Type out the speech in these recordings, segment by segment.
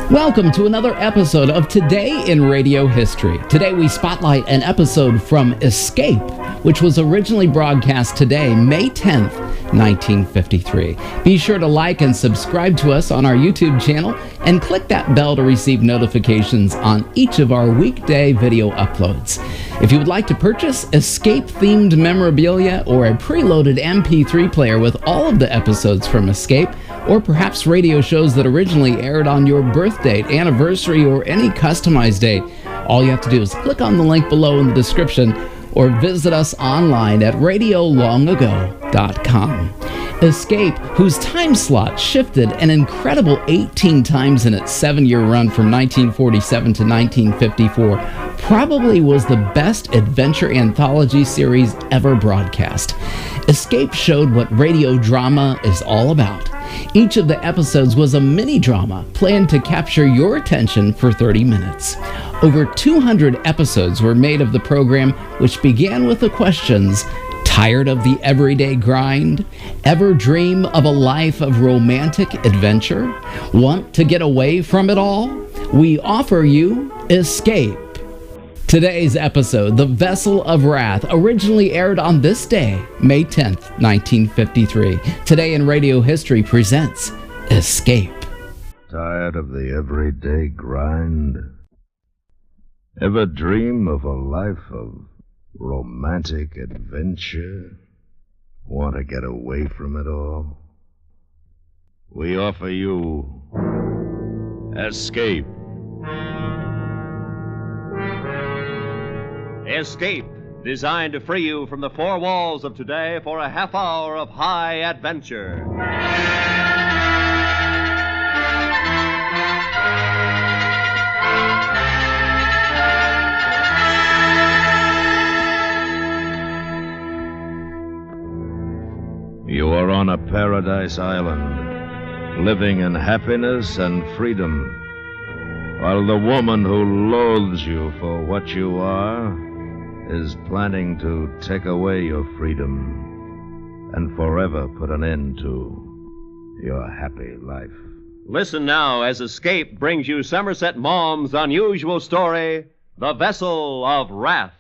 Welcome to another episode of Today in Radio History. Today we spotlight an episode from Escape, which was originally broadcast today, May 10th, 1953. Be sure to like and subscribe to us on our YouTube channel and click that bell to receive notifications on each of our weekday video uploads. If you would like to purchase Escape-themed memorabilia or a preloaded MP3 player with all of the episodes from Escape, or perhaps radio shows that originally aired on your birth date, anniversary, or any customized date, all you have to do is click on the link below in the description or visit us online at RadioLongAgo.com. Escape, whose time slot shifted an incredible 18 times in its 7-year run from 1947 to 1954, probably was the best adventure anthology series ever broadcast. Escape showed what radio drama is all about. Each of the episodes was a mini-drama planned to capture your attention for 30 minutes. Over 200 episodes were made of the program, which began with the questions: tired of the everyday grind? Ever dream of a life of romantic adventure? Want to get away from it all? We offer you Escape. Today's episode, The Vessel of Wrath, originally aired on this day, May 10th, 1953. Today in Radio History presents Escape. Tired of the everyday grind? Ever dream of a life of romantic adventure? Want to get away from it all? We offer you Escape. Escape, designed to free you from the four walls of today for a half hour of high adventure. You are on a paradise island, living in happiness and freedom, while the woman who loathes you for what you are is planning to take away your freedom and forever put an end to your happy life. Listen now as Escape brings you Somerset Maugham's unusual story, The Vessel of Wrath.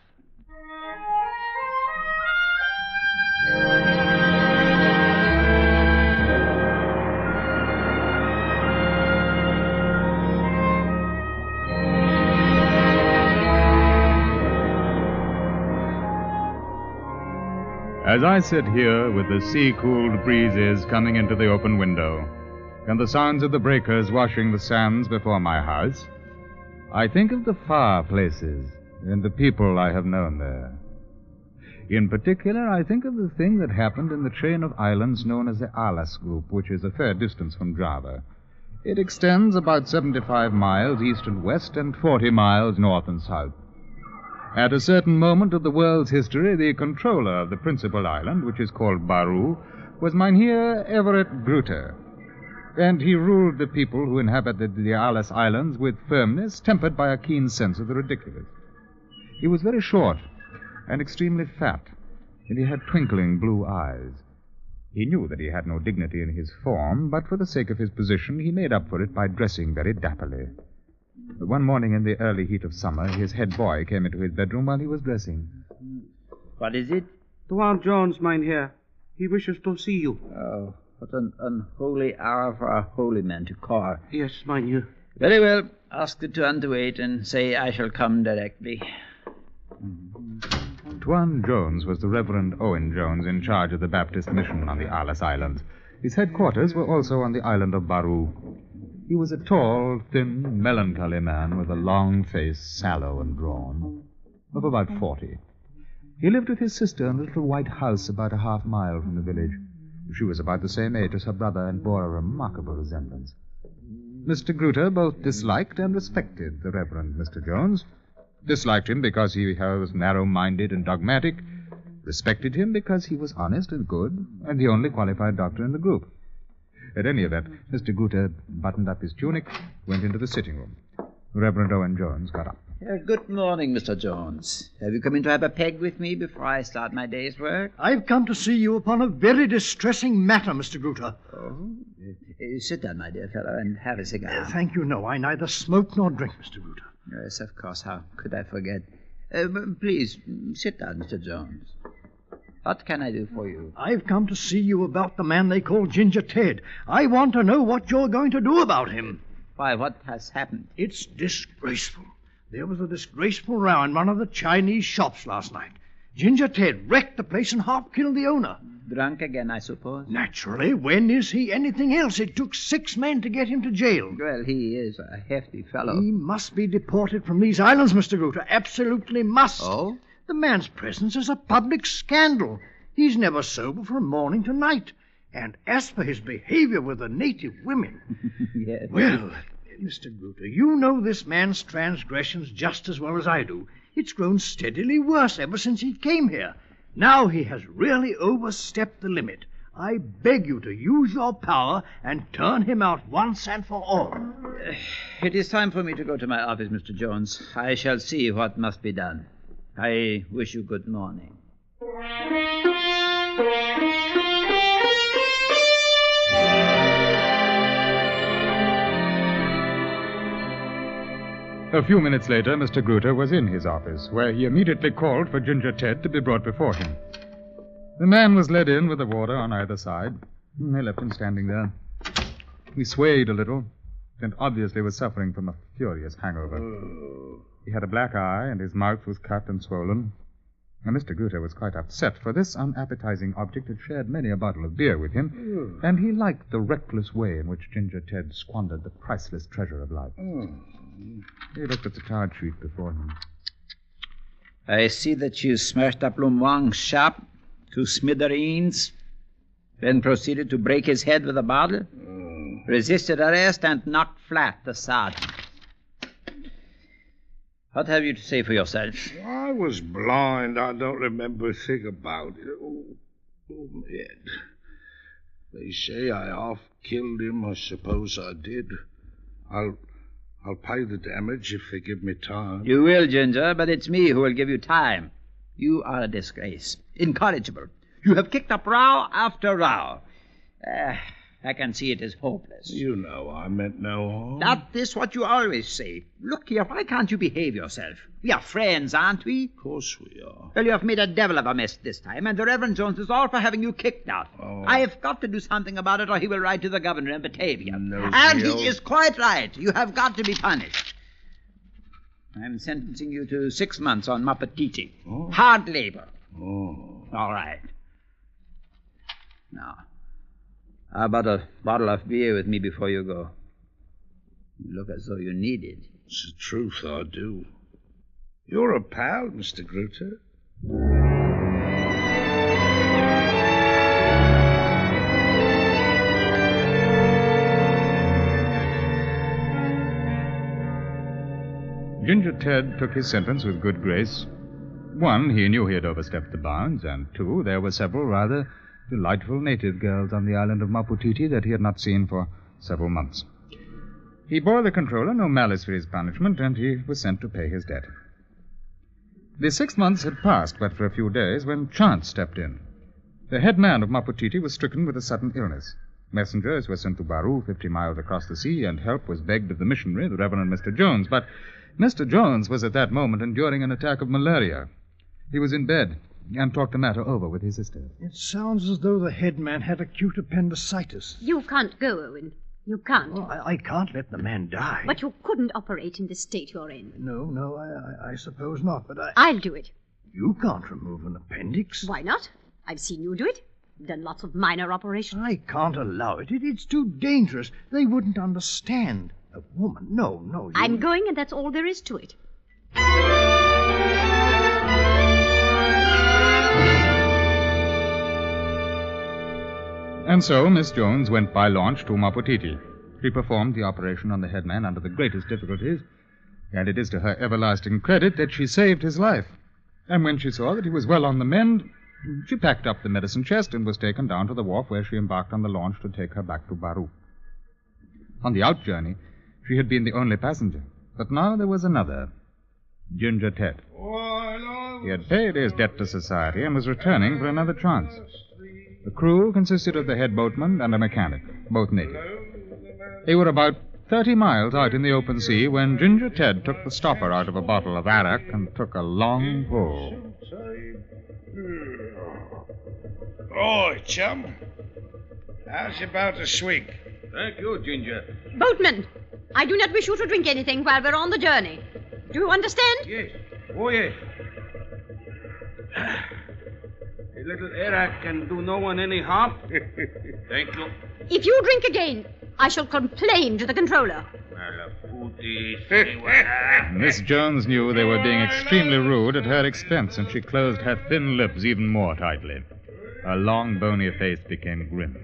As I sit here with the sea-cooled breezes coming into the open window and the sounds of the breakers washing the sands before my house, I think of the far places and the people I have known there. In particular, I think of the thing that happened in the chain of islands known as the Alas Group, which is a fair distance from Java. It extends about 75 miles east and west and 40 miles north and south. At a certain moment of the world's history, the controller of the principal island, which is called Baru, was Mynheer Everett Gruter, and he ruled the people who inhabited the Alas Islands with firmness, tempered by a keen sense of the ridiculous. He was very short and extremely fat, and he had twinkling blue eyes. He knew that he had no dignity in his form, but for the sake of his position, he made up for it by dressing very dapperly. One morning in the early heat of summer, his head boy came into his bedroom while he was dressing. What is it? Dwarf Jones, Mynheer. He wishes to see you. Oh, what an unholy hour for a holy man to call. Yes, Mynheer. Very well. Ask the Tuan to wait and say I shall come directly. Tuan Jones was the Reverend Owen Jones in charge of the Baptist mission on the Alas Islands. His headquarters were also on the island of Baru. He was a tall, thin, melancholy man with a long face, sallow and drawn, of about 40. He lived with his sister in a little white house about a half mile from the village. She was about the same age as her brother and bore a remarkable resemblance. Mr. Gruter both disliked and respected the Reverend Mr. Jones. Disliked him because he was narrow-minded and dogmatic. Respected him because he was honest and good, and the only qualified doctor in the group. At any event, Mr. Gruter buttoned up his tunic, went into the sitting room. Reverend Owen Jones got up. Good morning, Mr. Jones. Have you come in to have a peg with me before I start my day's work? I've come to see you upon a very distressing matter, Mr. Gruter. Oh? Sit down, my dear fellow, and have a cigar. Thank you, no. I neither smoke nor drink, Mr. Gruter. Yes, of course. How could I forget? Please, sit down, Mr. Jones. What can I do for you? I've come to see you about the man they call Ginger Ted. I want to know what you're going to do about him. Why, what has happened? It's disgraceful. There was a disgraceful row in one of the Chinese shops last night. Ginger Ted wrecked the place and half killed the owner. Drunk again, I suppose? Naturally. When is he anything else? It took 6 men to get him to jail. Well, he is a hefty fellow. He must be deported from these islands, Mr. Gruter. Absolutely must. Oh? The man's presence is a public scandal. He's never sober from morning to night. And as for his behavior with the native women... Yes. Well, Mr. Gruter, you know this man's transgressions just as well as I do. It's grown steadily worse ever since he came here. Now he has really overstepped the limit. I beg you to use your power and turn him out once and for all. It is time for me to go to my office, Mr. Jones. I shall see what must be done. I wish you good morning. A few minutes later, Mr. Gruter was in his office, where he immediately called for Ginger Ted to be brought before him. The man was led in with the warder on either side. They left him standing there. He swayed a little, and obviously was suffering from a furious hangover. He had a black eye, and his mouth was cut and swollen. And Mr. Gruter was quite upset, for this unappetizing object had shared many a bottle of beer with him, and he liked the reckless way in which Ginger Ted squandered the priceless treasure of life. He looked at the card sheet before him. I see that you smashed up Lum Wang's shop to smithereens, then proceeded to break his head with a bottle, resisted arrest, and knocked flat the sergeant. What have you to say for yourself? I was blind. I don't remember a thing about it. Oh, my head. They say I half killed him. I suppose I did. I'll pay the damage if they give me time. You will, Ginger, but it's me who will give you time. You are a disgrace. Incorrigible. You have kicked up row after row. I can see it is hopeless. You know I meant no harm. That is what you always say. Look here, why can't you behave yourself? We are friends, aren't we? Of course we are. Well, you have made a devil of a mess this time, and the Reverend Jones is all for having you kicked out. Oh. I have got to do something about it, or he will write to the governor in Batavia. No, and Bill. he is quite right. You have got to be punished. I'm sentencing you to 6 months on Mapatiti. Oh. Hard labor. Oh. All right. Now, how about a bottle of beer with me before you go? You look as though you need it. It's the truth, I do. You're a pal, Mr. Gruter. Ginger Ted took his sentence with good grace. 1, he knew he had overstepped the bounds, and 2, there were several rather delightful native girls on the island of Maputiti that he had not seen for several months. He bore the controller no malice for his punishment, and he was sent to pay his debt. The 6 months had passed but for a few days when chance stepped in. The head man of Maputiti was stricken with a sudden illness. Messengers were sent to Baru, 50 miles across the sea, and help was begged of the missionary, the Reverend Mr. Jones. But Mr. Jones was at that moment enduring an attack of malaria. He was in bed and talked the matter over with his sister. It sounds as though the head man had acute appendicitis. You can't go, Owen. You can't. Well, I can't let the man die. But you couldn't operate in the state you're in. No, I suppose not, but I'll do it. You can't remove an appendix. Why not? I've seen you do it. Done lots of minor operations. I can't allow it. It's too dangerous. They wouldn't understand. A woman? No. You... I'm going, and that's all there is to it. And so Miss Jones went by launch to Maputiti. She performed the operation on the headman under the greatest difficulties, and it is to her everlasting credit that she saved his life. And when she saw that he was well on the mend, she packed up the medicine chest and was taken down to the wharf where she embarked on the launch to take her back to Baru. On the out journey, she had been the only passenger, but now there was another. Ginger Ted. He had paid his debt to society and was returning for another chance. The crew consisted of the head boatman and a mechanic, both native. They were about 30 miles out in the open sea when Ginger Ted took the stopper out of a bottle of arrack and took a long pull. Oi, chum. How's about a swig? Thank you, Ginger. Boatman, I do not wish you to drink anything while we're on the journey. Do you understand? Yes. Oh, yes. A little arrack can do no one any harm. Thank you. If you drink again, I shall complain to the controller. Miss Jones knew they were being extremely rude at her expense, and she closed her thin lips even more tightly. Her long, bony face became grim.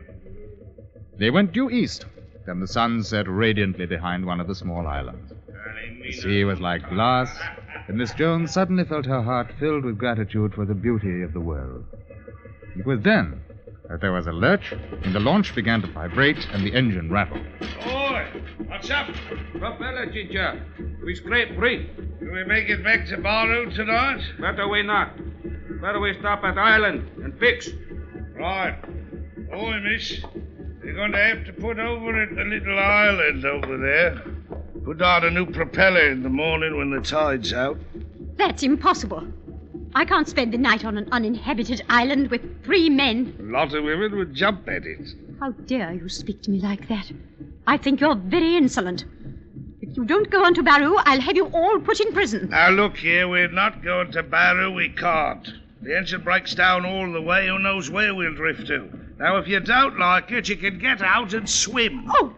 They went due east. Then the sun set radiantly behind one of the small islands. The sea was like glass, and Miss Jones suddenly felt her heart filled with gratitude for the beauty of the world. It was then that there was a lurch, and the launch began to vibrate, and the engine rattled. Oi! What's up? Propeller, Ginger. We scrape free. Do we make it back to Baru tonight? Better we not. Better we stop at island and fix. Right. Oi, miss. You're going to have to put over at the little island over there. Put on a new propeller in the morning when the tide's out. That's impossible. I can't spend the night on an uninhabited island with 3 men. A lot of women would jump at it. How dare you speak to me like that? I think you're very insolent. If you don't go on to Baru, I'll have you all put in prison. Now, look here, we're not going to Baru. We can't. The engine breaks down all the way. Who knows where we'll drift to? Now, if you don't like it, you can get out and swim. Oh,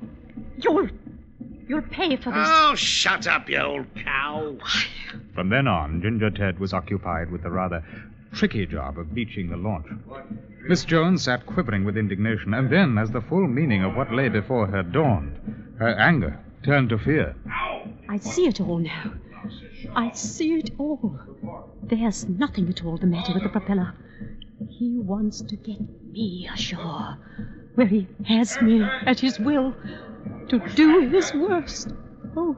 you'll pay for this. Oh, shut up, you old cow. From then on, Ginger Ted was occupied with the rather tricky job of beaching the launch. Miss Jones sat quivering with indignation, and then, as the full meaning of what lay before her dawned, her anger turned to fear. I see it all now. I see it all. There's nothing at all the matter with the propeller. He wants to get me ashore, where he has me at his will, to do his worst. Oh,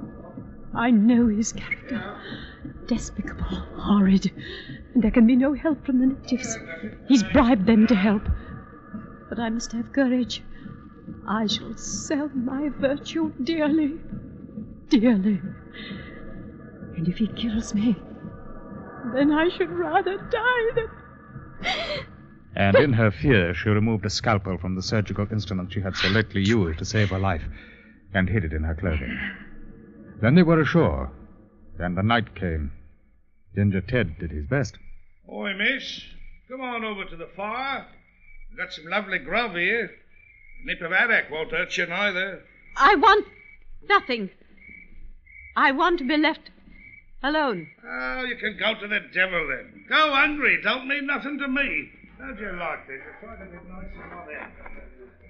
I know his character. Despicable, horrid, and there can be no help from the natives. He's bribed them to help. But I must have courage. I shall sell my virtue dearly, dearly. And if he kills me, then I should rather die than... And in her fear, she removed a scalpel from the surgical instrument she had so lately used to save her life and hid it in her clothing. Then they were ashore, and the night came. Ginger Ted did his best. Oi, miss. Come on over to the fire. We've got some lovely grub here. A nip of arrack won't hurt you neither. I want nothing. I want to be left alone. Oh, you can go to the devil then. Go hungry. Don't mean nothing to me. How'd you like this? You're trying to get nice and hot air.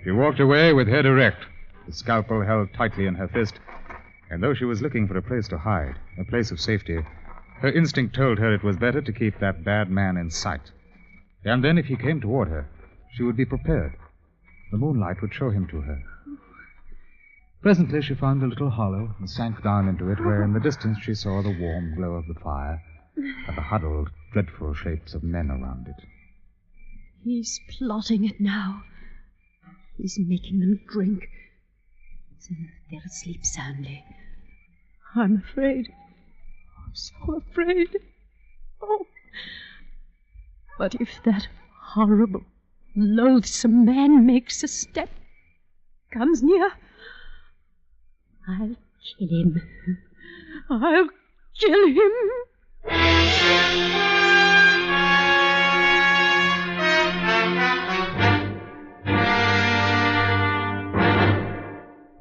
She walked away with head erect, the scalpel held tightly in her fist, and though she was looking for a place to hide, a place of safety, her instinct told her it was better to keep that bad man in sight. And then, if he came toward her, she would be prepared. The moonlight would show him to her. Presently, she found a little hollow and sank down into it, where in the distance she saw the warm glow of the fire and the huddled, dreadful shapes of men around it. He's plotting it now. He's making them drink, so they'll sleep soundly. I'm afraid. I'm so afraid. Oh. But if that horrible, loathsome man makes a step, comes near, I'll kill him. I'll kill him.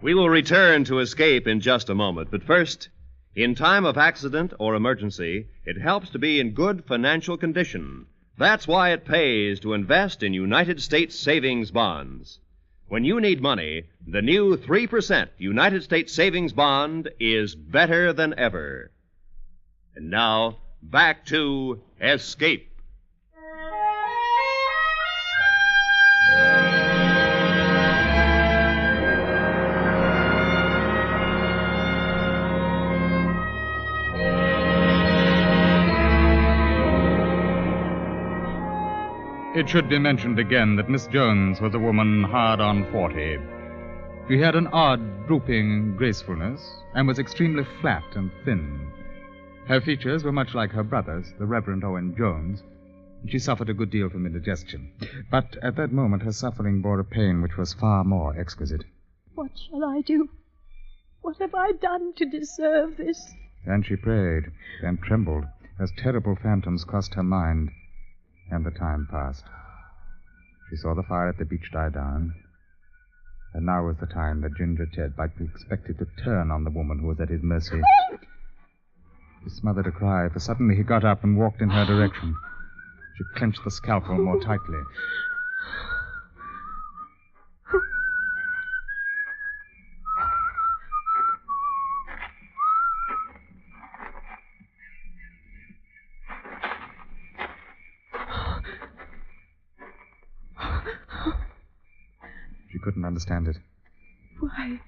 We will return to Escape in just a moment, but first, in time of accident or emergency, it helps to be in good financial condition. That's why it pays to invest in United States savings bonds. When you need money, the new 3% United States savings bond is better than ever. And now, back to Escape. It should be mentioned again that Miss Jones was a woman hard on 40. She had an odd, drooping gracefulness and was extremely flat and thin. Her features were much like her brother's, the Reverend Owen Jones, and she suffered a good deal from indigestion. But at that moment her suffering bore a pain which was far more exquisite. What shall I do? What have I done to deserve this? And she prayed, and trembled, as terrible phantoms crossed her mind. And the time passed. She saw the fire at the beach die down. And now was the time that Ginger Ted might be expected to turn on the woman who was at his mercy. He smothered a cry, for suddenly he got up and walked in her direction. She clenched the scalpel more tightly. She couldn't understand it. Why?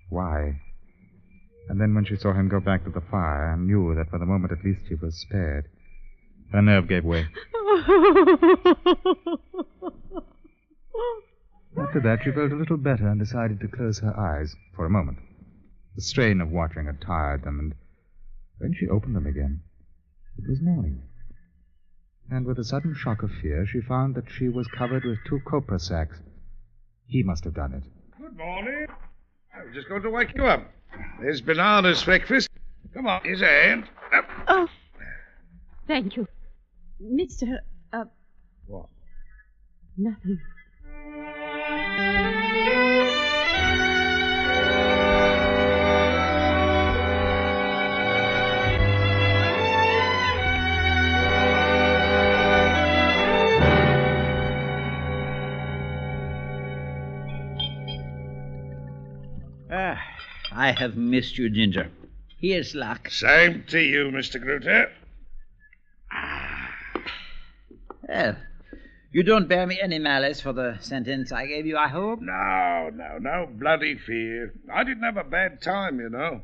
Why? And then when she saw him go back to the fire and knew that for the moment at least she was spared, her nerve gave way. After that, she felt a little better and decided to close her eyes for a moment. The strain of watching had tired them, and when she opened them again, it was morning. And with a sudden shock of fear, she found that she was covered with 2 copra sacks. He must have done it. Good morning. I was just going to wake you up. There's bananas breakfast. Come on, here's a hand. Up. Oh, thank you. Mr. What? Nothing. I have missed you, Ginger. Here's luck. Same to you, Mr. Gruter. Well, you don't bear me any malice for the sentence I gave you, I hope? No bloody fear. I didn't have a bad time, you know.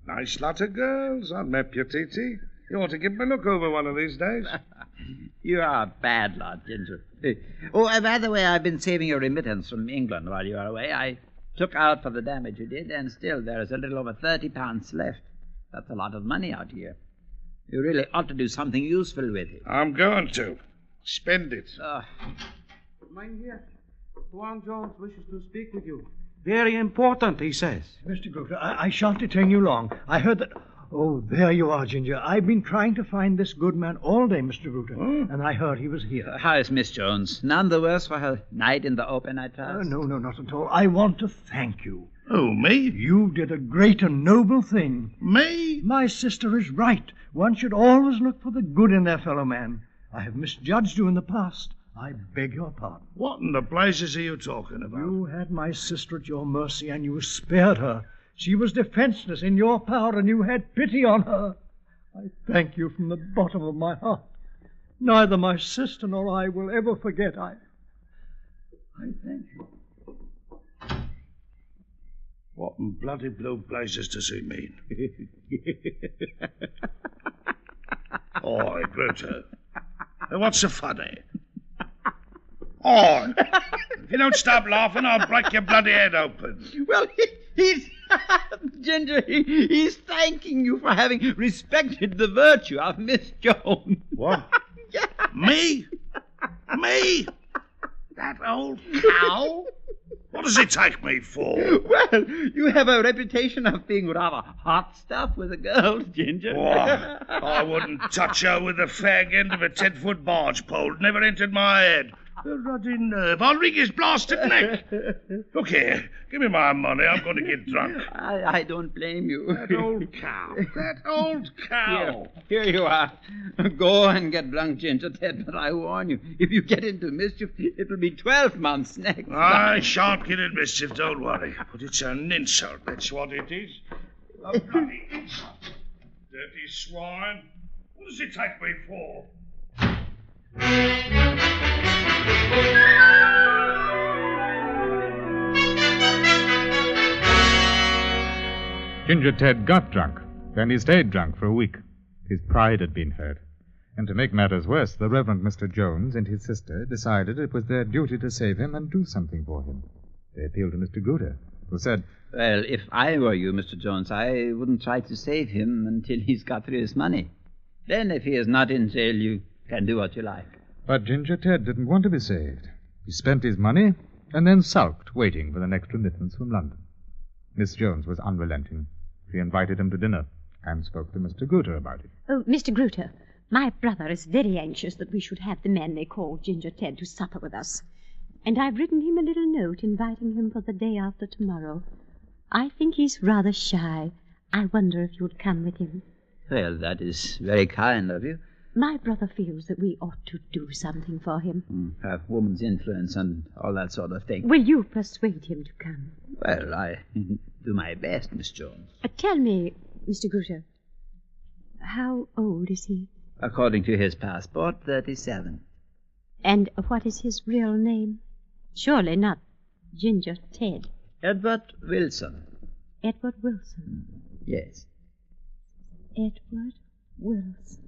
Nice lot of girls. I met you, Titi. You ought to give me a look over one of these days. You are a bad lot, Ginger. Oh, by the way, I've been saving a remittance from England while you are away. I took out for the damage you did, and still there is a little over £30 left. That's a lot of money out here. You really ought to do something useful with it. I'm going to. Spend it. Mynheer, Tuan Jones wishes to speak with you. Very important, he says. Mr. Gruter, I shan't detain you long. I heard that... Oh, there you are, Ginger. I've been trying to find this good man all day, Mr. Gruter, and I heard he was here. How is Miss Jones? None the worse for her night in the open, I trust? No, not at all. I want to thank you. Oh, me? You did a great and noble thing. Me? My sister is right. One should always look for the good in their fellow man. I have misjudged you in the past. I beg your pardon. What in the blazes are you talking about? You had my sister at your mercy, and you spared her. She was defenseless in your power, and you had pity on her. I thank you from the bottom of my heart. Neither my sister nor I will ever forget. I thank you. What in bloody blue blazes does he mean? Oi, Gruter. What's so funny? Oi! If you don't stop laughing, I'll break your bloody head open. Well, he's... Ginger, he's thanking you for having respected the virtue of Miss Jones. What? Yeah. Me? Me? That old cow? What does he take me for? Well, you have a reputation of being rather hot stuff with the girls, Ginger. What? I wouldn't touch her with the fag end of a 10-foot barge pole. Never entered my head. The ruddy nerve. I'll wring his blasted neck. Look here. Give me my money. I'm going to get drunk. I don't blame you. That old cow. That old cow. Here you are. Go and get drunk, Ginger Ted, but I warn you, if you get into mischief, it will be 12 months next. I shan't get in mischief, don't worry. But it's an insult, that's what it is. A bloody insult. Dirty swine. What does it take me for? Ginger Ted got drunk. Then he stayed drunk for a week. His pride had been hurt. And to make matters worse, the Reverend Mr. Jones and his sister decided it was their duty to save him and do something for him. They appealed to Mr. Gruter, who said, Well, if I were you, Mr. Jones, I wouldn't try to save him until he's got through his money. Then, if he is not in jail, you can do what you like. But Ginger Ted didn't want to be saved. He spent his money and then sulked, waiting for the next remittance from London. Miss Jones was unrelenting. She invited him to dinner and spoke to Mr. Gruter about it. Oh, Mr. Gruter, my brother is very anxious that we should have the man they call Ginger Ted to supper with us. And I've written him a little note inviting him for the day after tomorrow. I think he's rather shy. I wonder if you'd come with him. Well, that is very kind of you. My brother feels that we ought to do something for him. Have woman's influence and all that sort of thing. Will you persuade him to come? Well, I do my best, Miss Jones. Tell me, Mr. Gruter, how old is he? According to his passport, 37. And what is his real name? Surely not Ginger Ted. Edward Wilson. Edward Wilson. Yes. Edward Wilson.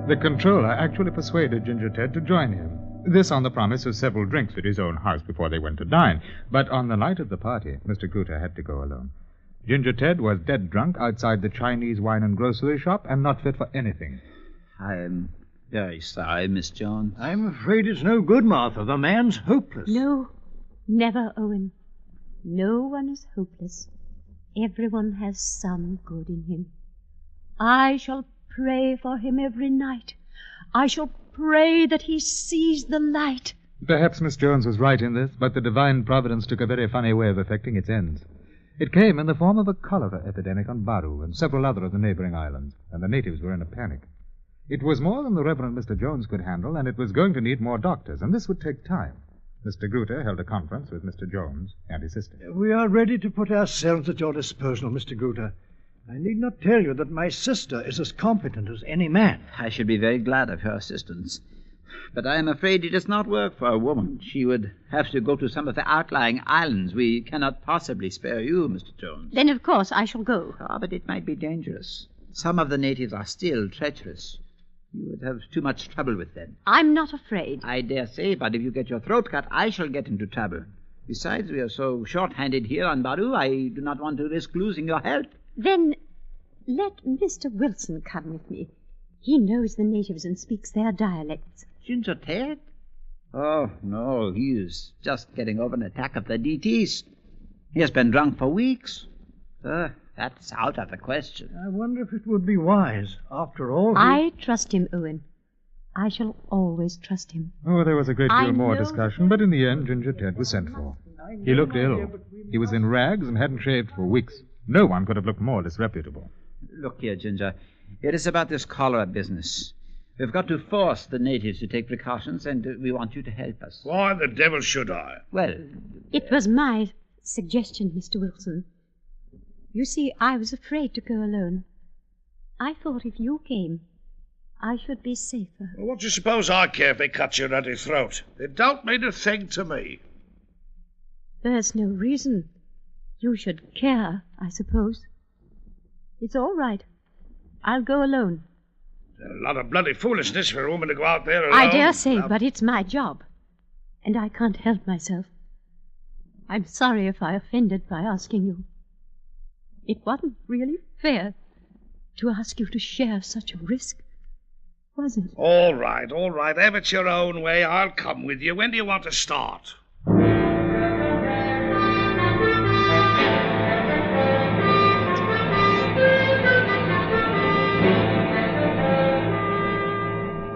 The controller actually persuaded Ginger Ted to join him. This on the promise of several drinks at his own house before they went to dine. But on the night of the party, Mr. Gruter had to go alone. Ginger Ted was dead drunk outside the Chinese wine and grocery shop and not fit for anything. I am very sorry, Miss Jones. I'm afraid it's no good, Martha. The man's hopeless. No, never, Owen. No one is hopeless. Everyone has some good in him. I shall pray for him every night. I shall pray that he sees the light. Perhaps Miss Jones was right in this, but the divine providence took a very funny way of effecting its ends. It came in the form of a cholera epidemic on Baru and several other of the neighboring islands, and the natives were in a panic. It was more than the Reverend Mr. Jones could handle, and it was going to need more doctors, and this would take time. Mr. Gruter held a conference with Mr. Jones and his sister. We are ready to put ourselves at your disposal, Mr. Gruter. I need not tell you that my sister is as competent as any man. I should be very glad of her assistance. But I am afraid it does not work for a woman. She would have to go to some of the outlying islands. We cannot possibly spare you, Mr. Jones. Then, of course, I shall go. But it might be dangerous. Some of the natives are still treacherous. You would have too much trouble with them. I'm not afraid. I dare say, but if you get your throat cut, I shall get into trouble. Besides, we are so short-handed here on Baru, I do not want to risk losing your help. Then let Mr. Wilson come with me. He knows the natives and speaks their dialects. Ginger Ted? Oh, no, he is just getting over an attack of the DTs. He has been drunk for weeks. That's out of the question. I wonder if it would be wise. After all, I trust him, Owen. I shall always trust him. Oh, there was a great deal more discussion, but in the end, Ginger Ted was sent for. He looked ill. He was in rags and hadn't shaved for weeks. No one could have looked more disreputable. Look here, Ginger. It is about this cholera business. We've got to force the natives to take precautions, and we want you to help us. Why the devil should I? Well, it was my suggestion, Mr. Wilson. You see, I was afraid to go alone. I thought if you came, I should be safer. Well, what do you suppose I care if they cut your ruddy throat? It don't mean a thing to me. There's no reason you should care, I suppose. It's all right. I'll go alone. A lot of bloody foolishness for a woman to go out there alone. I dare say, but it's my job. And I can't help myself. I'm sorry if I offended by asking you. It wasn't really fair to ask you to share such a risk, was it? All right. Have it your own way. I'll come with you. When do you want to start?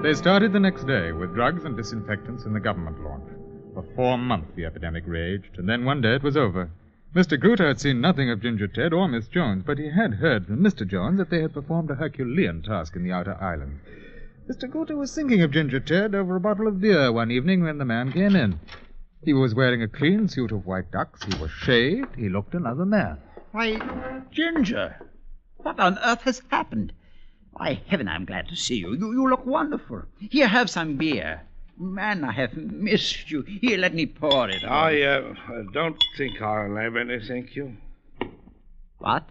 They started the next day with drugs and disinfectants in the government launch. For 4 months the epidemic raged, and then one day it was over. Mr. Gruter had seen nothing of Ginger Ted or Miss Jones, but he had heard from Mr. Jones that they had performed a Herculean task in the outer islands. Mr. Gruter was thinking of Ginger Ted over a bottle of beer one evening when the man came in. He was wearing a clean suit of white ducks. He was shaved. He looked another man. Why, Ginger, what on earth has happened? By heaven, I'm glad to see you. You look wonderful. Here, have some beer. Man, I have missed you. Here, let me pour it. I don't think I'll have any, thank you. What?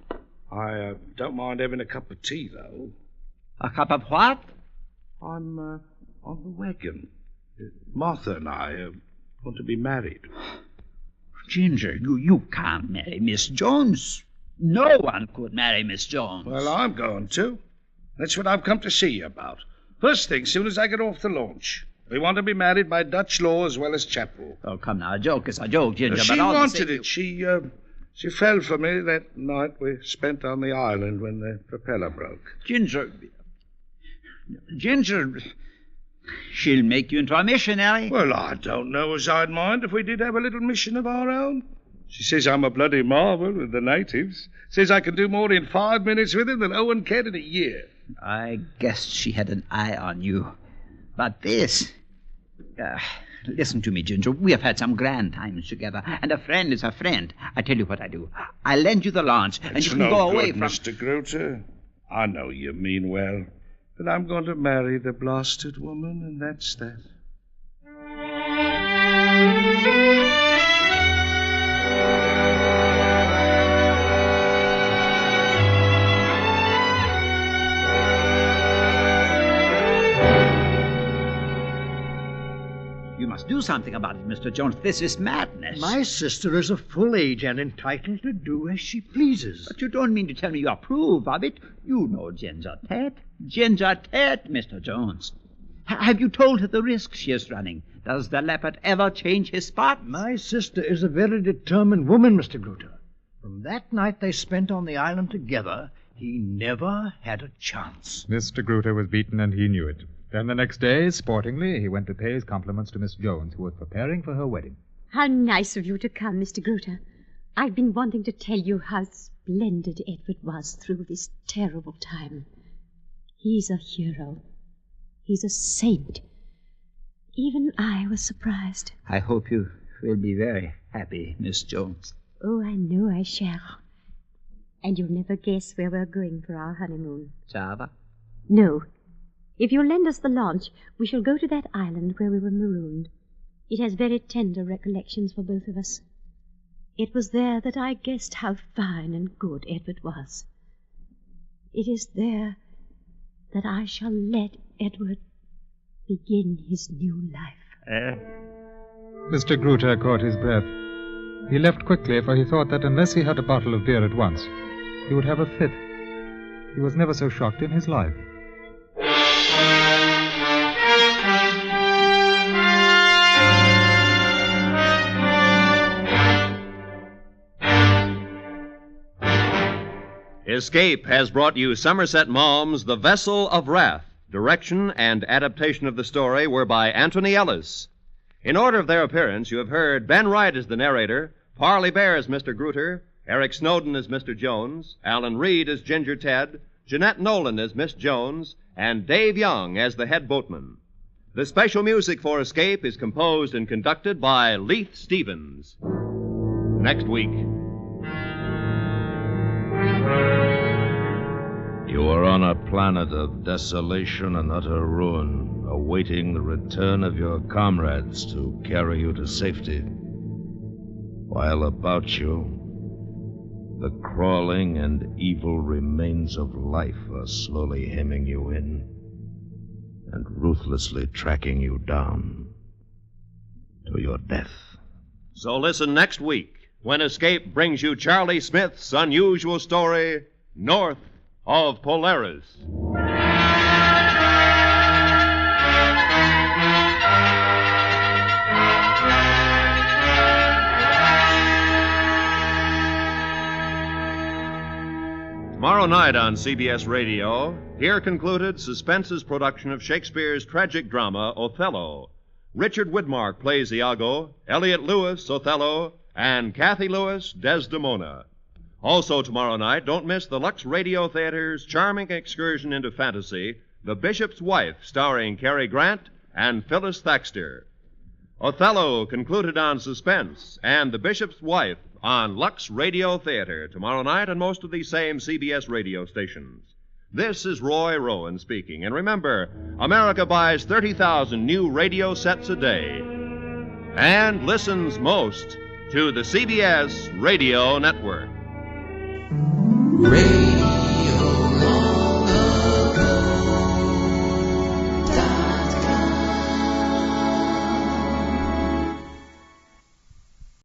I don't mind having a cup of tea, though. A cup of what? I'm on the wagon. Martha and I want to be married. Ginger, you can't marry Miss Jones. No one could marry Miss Jones. Well, I'm going to. That's what I've come to see you about. First thing, soon as I get off the launch. We want to be married by Dutch law as well as chapel. Oh, come now, a joke is a joke, Ginger. She but all the wanted same, it. She fell for me that night we spent on the island when the propeller broke. Ginger, she'll make you into a missionary. Well, I don't know as I'd mind if we did have a little mission of our own. She says I'm a bloody marvel with the natives. Says I can do more in 5 minutes with them than Owen can in a year. I guessed she had an eye on you. But this... listen to me, Ginger. We have had some grand times together, and a friend is a friend. I tell you what I do. I lend you the launch, and you can go away from... Mr. Gruter. I know you mean well, but I'm going to marry the blasted woman, and that's that. You must do something about it, Mr. Jones. This is madness. My sister is of full age and entitled to do as she pleases. But you don't mean to tell me you approve of it. You know Ginger Tat. Ginger Tat, Mr. Jones. Have you told her the risk she is running? Does the leopard ever change his spots? My sister is a very determined woman, Mr. Gruter. From that night they spent on the island together, he never had a chance. Mr. Gruter was beaten, and he knew it. Then the next day, sportingly, he went to pay his compliments to Miss Jones, who was preparing for her wedding. How nice of you to come, Mr. Gruter. I've been wanting to tell you how splendid Edward was through this terrible time. He's a hero. He's a saint. Even I was surprised. I hope you will be very happy, Miss Jones. Oh, I know I shall. And you'll never guess where we're going for our honeymoon. Java? No. If you'll lend us the launch, we shall go to that island where we were marooned. It has very tender recollections for both of us. It was there that I guessed how fine and good Edward was. It is there that I shall let Edward begin his new life. Mr. Gruter caught his breath. He left quickly, for he thought that unless he had a bottle of beer at once, he would have a fit. He was never so shocked in his life. Escape has brought you Somerset Maugham's The Vessel of Wrath. Direction and adaptation of the story were by Anthony Ellis. In order of their appearance, you have heard Ben Wright as the narrator, Parley Bear as Mr. Gruter, Eric Snowden as Mr. Jones, Alan Reed as Ginger Ted, Jeanette Nolan as Miss Jones, and Dave Young as the head boatman. The special music for Escape is composed and conducted by Leith Stevens. Next week. You are on a planet of desolation and utter ruin, awaiting the return of your comrades to carry you to safety. While about you, the crawling and evil remains of life are slowly hemming you in and ruthlessly tracking you down to your death. So listen next week when Escape brings you Charlie Smith's unusual story, North of Polaris. Tomorrow night on CBS Radio, here concluded Suspense's production of Shakespeare's tragic drama, Othello. Richard Widmark plays Iago, Elliot Lewis, Othello, and Kathy Lewis, Desdemona. Also tomorrow night, don't miss the Lux Radio Theater's charming excursion into fantasy, The Bishop's Wife, starring Cary Grant and Phyllis Thaxter. Othello concluded on Suspense, and The Bishop's Wife on Lux Radio Theater tomorrow night on most of these same CBS radio stations. This is Roy Rowan speaking. And remember, America buys 30,000 new radio sets a day and listens most to the CBS Radio Network. Radio